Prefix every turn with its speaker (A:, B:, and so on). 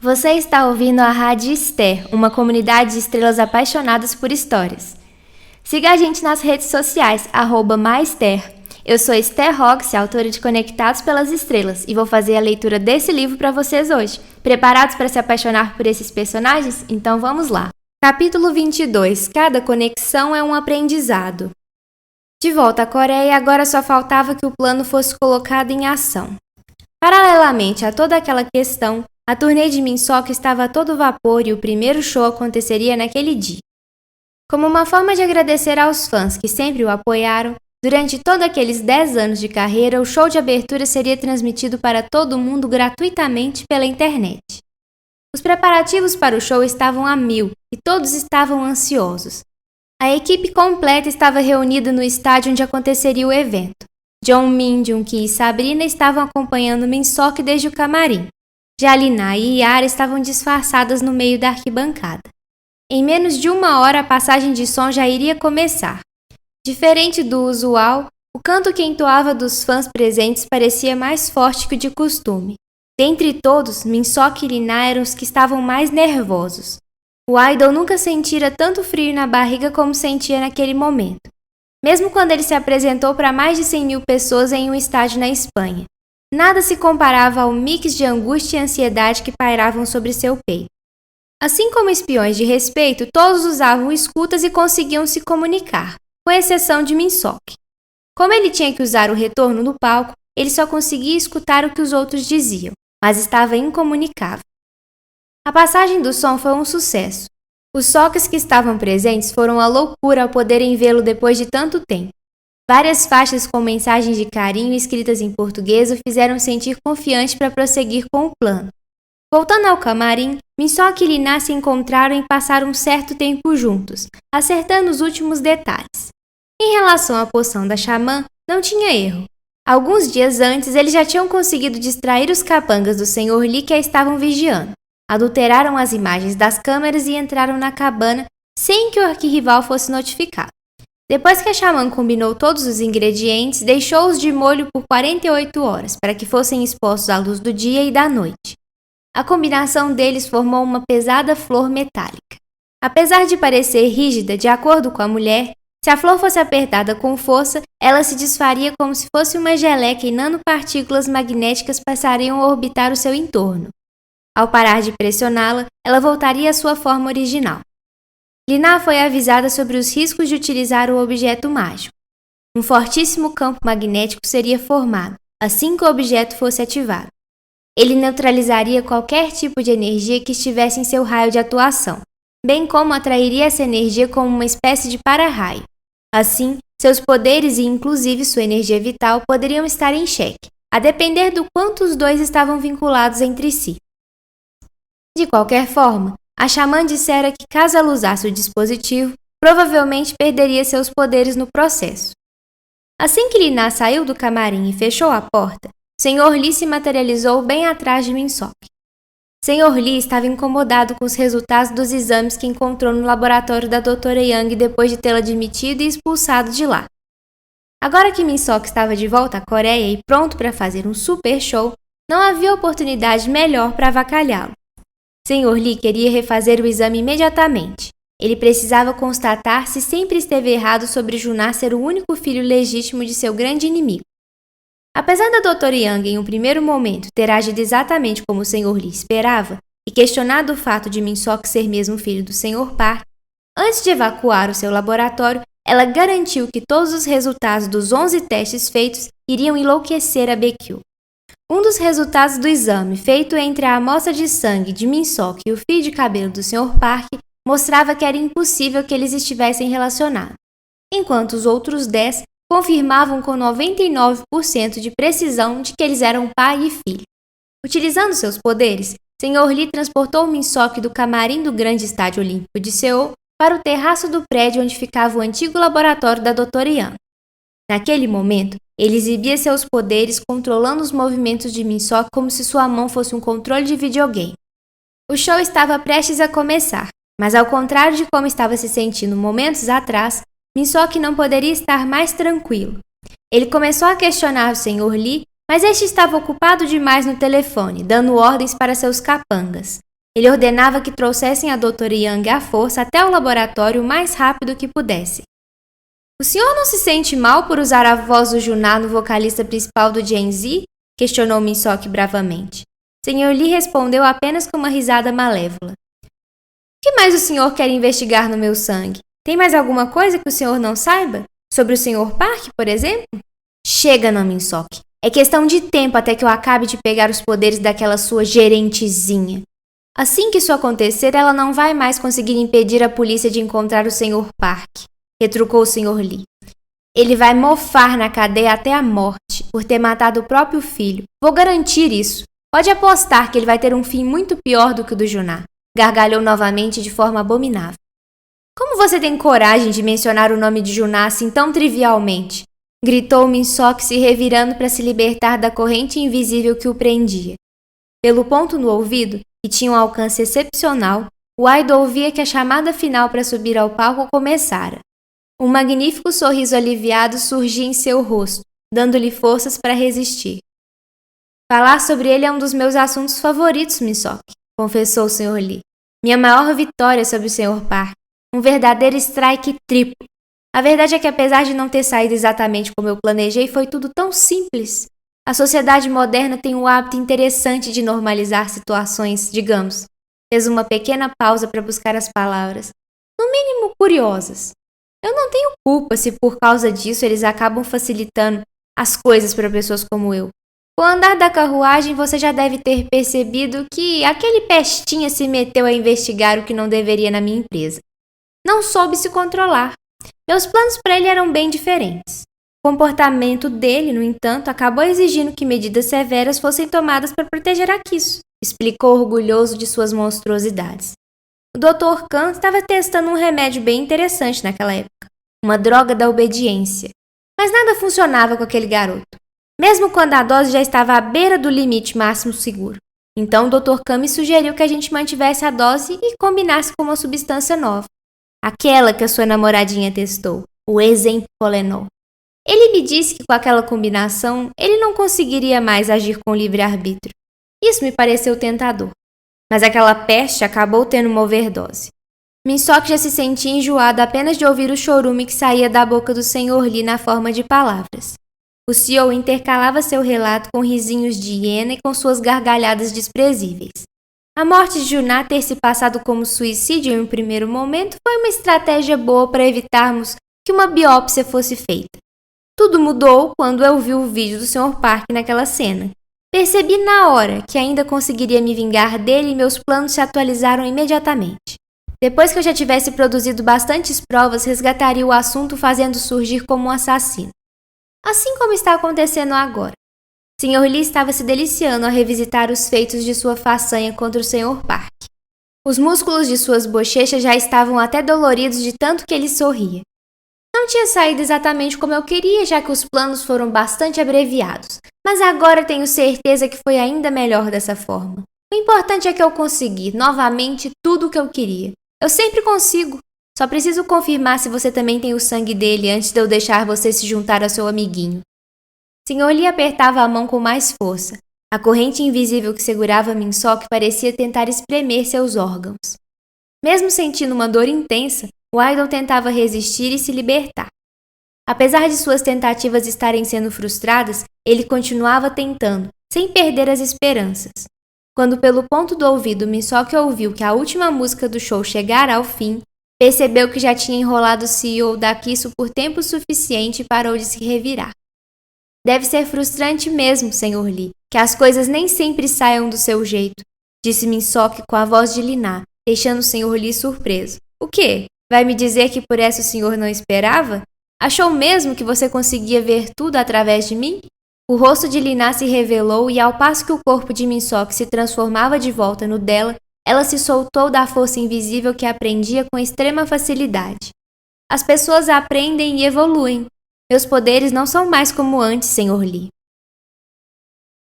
A: Você está ouvindo a Rádio Esther, uma comunidade de estrelas apaixonadas por histórias. Siga a gente nas redes sociais, @maester. Eu sou Esther Roxy, autora de Conectados pelas Estrelas, e vou fazer a leitura desse livro para vocês hoje. Preparados para se apaixonar por esses personagens? Então vamos lá. Capítulo 22. Cada conexão é um aprendizado. De volta à Coreia, agora só faltava que o plano fosse colocado em ação. Paralelamente a toda aquela questão, a turnê de Minseok estava a todo vapor e o primeiro show aconteceria naquele dia. Como uma forma de agradecer aos fãs que sempre o apoiaram, durante todos aqueles 10 anos de carreira, o show de abertura seria transmitido para todo mundo gratuitamente pela internet. Os preparativos para o show estavam a mil e todos estavam ansiosos. A equipe completa estava reunida no estádio onde aconteceria o evento. Jongmin, Junki e Sabrina estavam acompanhando Minseok desde o camarim. Já Lina e Yara estavam disfarçadas no meio da arquibancada. Em menos de uma hora a passagem de som já iria começar. Diferente do usual, o canto que entoava dos fãs presentes parecia mais forte que o de costume. Dentre todos, Minseok e Lina eram os que estavam mais nervosos. O idol nunca sentira tanto frio na barriga como sentia naquele momento, mesmo quando ele se apresentou para mais de 100 mil pessoas em um estádio na Espanha. Nada se comparava ao mix de angústia e ansiedade que pairavam sobre seu peito. Assim como espiões de respeito, todos usavam escutas e conseguiam se comunicar, com exceção de Minseok. Como ele tinha que usar o retorno no palco, ele só conseguia escutar o que os outros diziam, mas estava incomunicável. A passagem do som foi um sucesso. Os Soks que estavam presentes foram a loucura ao poderem vê-lo depois de tanto tempo. Várias faixas com mensagens de carinho escritas em português o fizeram sentir confiante para prosseguir com o plano. Voltando ao camarim, Minseok e Lina se encontraram e passaram um certo tempo juntos, acertando os últimos detalhes. Em relação à poção da xamã, não tinha erro. Alguns dias antes, eles já tinham conseguido distrair os capangas do Sr. Lee que a estavam vigiando. Adulteraram as imagens das câmeras e entraram na cabana sem que o arquirrival fosse notificado. Depois que a xamã combinou todos os ingredientes, deixou-os de molho por 48 horas, para que fossem expostos à luz do dia e da noite. A combinação deles formou uma pesada flor metálica. Apesar de parecer rígida, de acordo com a mulher, se a flor fosse apertada com força, ela se desfaria como se fosse uma geleca e nanopartículas magnéticas passariam a orbitar o seu entorno. Ao parar de pressioná-la, ela voltaria à sua forma original. Lina foi avisada sobre os riscos de utilizar o objeto mágico. Um fortíssimo campo magnético seria formado assim que o objeto fosse ativado. Ele neutralizaria qualquer tipo de energia que estivesse em seu raio de atuação, bem como atrairia essa energia como uma espécie de para-raio. Assim, seus poderes e inclusive sua energia vital poderiam estar em xeque, a depender do quanto os dois estavam vinculados entre si. De qualquer forma, a xamã dissera que caso ela usasse o dispositivo, provavelmente perderia seus poderes no processo. Assim que Lina saiu do camarim e fechou a porta, Sr. Lee se materializou bem atrás de Minseok. Sr. Lee estava incomodado com os resultados dos exames que encontrou no laboratório da Dra. Yang depois de tê-la demitido e expulsado de lá. Agora que Minseok estava de volta à Coreia e pronto para fazer um super show, não havia oportunidade melhor para avacalhá-lo. Sr. Lee queria refazer o exame imediatamente. Ele precisava constatar se sempre esteve errado sobre Junna ser o único filho legítimo de seu grande inimigo. Apesar da Dra. Yang em um primeiro momento ter agido exatamente como o Sr. Lee esperava e questionado o fato de Minseok ser mesmo filho do Sr. Park, antes de evacuar o seu laboratório, ela garantiu que todos os resultados dos 11 testes feitos iriam enlouquecer a Baekhyun. Um dos resultados do exame, feito entre a amostra de sangue de Minseok e o fio de cabelo do Sr. Park, mostrava que era impossível que eles estivessem relacionados, enquanto os outros 10 confirmavam com 99% de precisão de que eles eram pai e filho. Utilizando seus poderes, Sr. Lee transportou Minseok do camarim do grande estádio olímpico de Seul para o terraço do prédio onde ficava o antigo laboratório da Dra. Yang. Naquele momento, ele exibia seus poderes controlando os movimentos de Minseok como se sua mão fosse um controle de videogame. O show estava prestes a começar, mas ao contrário de como estava se sentindo momentos atrás, Minseok não poderia estar mais tranquilo. Ele começou a questionar o Sr. Lee, mas este estava ocupado demais no telefone, dando ordens para seus capangas. Ele ordenava que trouxessem a doutora Yang à força até o laboratório o mais rápido que pudessem. O senhor não se sente mal por usar a voz do Juná no vocalista principal do Gen Z? Questionou Minseok bravamente. Senhor Lee respondeu apenas com uma risada malévola. O que mais o senhor quer investigar no meu sangue? Tem mais alguma coisa que o senhor não saiba? Sobre o Sr. Park, por exemplo? Chega, não, Minseok. É questão de tempo até que eu acabe de pegar os poderes daquela sua gerentezinha. Assim que isso acontecer, ela não vai mais conseguir impedir a polícia de encontrar o Sr. Park, retrucou o Sr. Lee. Ele vai mofar na cadeia até a morte por ter matado o próprio filho. Vou garantir isso. Pode apostar que ele vai ter um fim muito pior do que o do Juná. Gargalhou novamente de forma abominável. Como você tem coragem de mencionar o nome de Juná assim tão trivialmente? Gritou Minseok se revirando para se libertar da corrente invisível que o prendia. Pelo ponto no ouvido, que tinha um alcance excepcional, o idol ouvia que a chamada final para subir ao palco começara. Um magnífico sorriso aliviado surgia em seu rosto, dando-lhe forças para resistir. Falar sobre ele é um dos meus assuntos favoritos, Minseok, confessou o Sr. Lee. Minha maior vitória sobre o Sr. Park. Um verdadeiro strike triplo. A verdade é que apesar de não ter saído exatamente como eu planejei, foi tudo tão simples. A sociedade moderna tem um hábito interessante de normalizar situações, digamos. Fez uma pequena pausa para buscar as palavras, no mínimo curiosas. Eu não tenho culpa se por causa disso eles acabam facilitando as coisas para pessoas como eu. Com o andar da carruagem, você já deve ter percebido que aquele pestinha se meteu a investigar o que não deveria na minha empresa. Não soube se controlar. Meus planos para ele eram bem diferentes. O comportamento dele, no entanto, acabou exigindo que medidas severas fossem tomadas para proteger a Kisu, explicou orgulhoso de suas monstruosidades. O Dr. Khan estava testando um remédio bem interessante naquela época, uma droga da obediência. Mas nada funcionava com aquele garoto, mesmo quando a dose já estava à beira do limite máximo seguro. Então o Dr. Khan me sugeriu que a gente mantivesse a dose e combinasse com uma substância nova, aquela que a sua namoradinha testou, o Exempolenol. Ele me disse que com aquela combinação, ele não conseguiria mais agir com livre-arbítrio. Isso me pareceu tentador. Mas aquela peste acabou tendo uma overdose. Minseok já se sentia enjoado apenas de ouvir o chorume que saía da boca do Sr. Lee na forma de palavras. O CEO intercalava seu relato com risinhos de hiena e com suas gargalhadas desprezíveis. A morte de Juná ter se passado como suicídio em um primeiro momento foi uma estratégia boa para evitarmos que uma biópsia fosse feita. Tudo mudou quando eu vi o vídeo do Sr. Park naquela cena. Percebi na hora que ainda conseguiria me vingar dele e meus planos se atualizaram imediatamente. Depois que eu já tivesse produzido bastantes provas, resgataria o assunto fazendo surgir como um assassino. Assim como está acontecendo agora. Sr. Lee estava se deliciando ao revisitar os feitos de sua façanha contra o Sr. Park. Os músculos de suas bochechas já estavam até doloridos de tanto que ele sorria. Não tinha saído exatamente como eu queria, já que os planos foram bastante abreviados, mas agora tenho certeza que foi ainda melhor dessa forma. O importante é que eu consegui, novamente, tudo o que eu queria. Eu sempre consigo. Só preciso confirmar se você também tem o sangue dele antes de eu deixar você se juntar ao seu amiguinho. Sr. Lee apertava a mão com mais força. A corrente invisível que segurava Minseok parecia tentar espremer seus órgãos. Mesmo sentindo uma dor intensa, o idol tentava resistir e se libertar. Apesar de suas tentativas estarem sendo frustradas, ele continuava tentando, sem perder as esperanças. Quando pelo ponto do ouvido Minseok ouviu que a última música do show chegara ao fim, percebeu que já tinha enrolado o CEO da Kisu por tempo suficiente e parou de se revirar. Deve ser frustrante mesmo, Sr. Lee, que as coisas nem sempre saiam do seu jeito, disse Minseok com a voz de Liná, deixando o Sr. Lee surpreso. O quê? Vai me dizer que por essa o senhor não esperava? Achou mesmo que você conseguia ver tudo através de mim? O rosto de Liná se revelou e ao passo que o corpo de Minseok se transformava de volta no dela, ela se soltou da força invisível que aprendia com extrema facilidade. As pessoas aprendem e evoluem. Meus poderes não são mais como antes, Sr. Lee.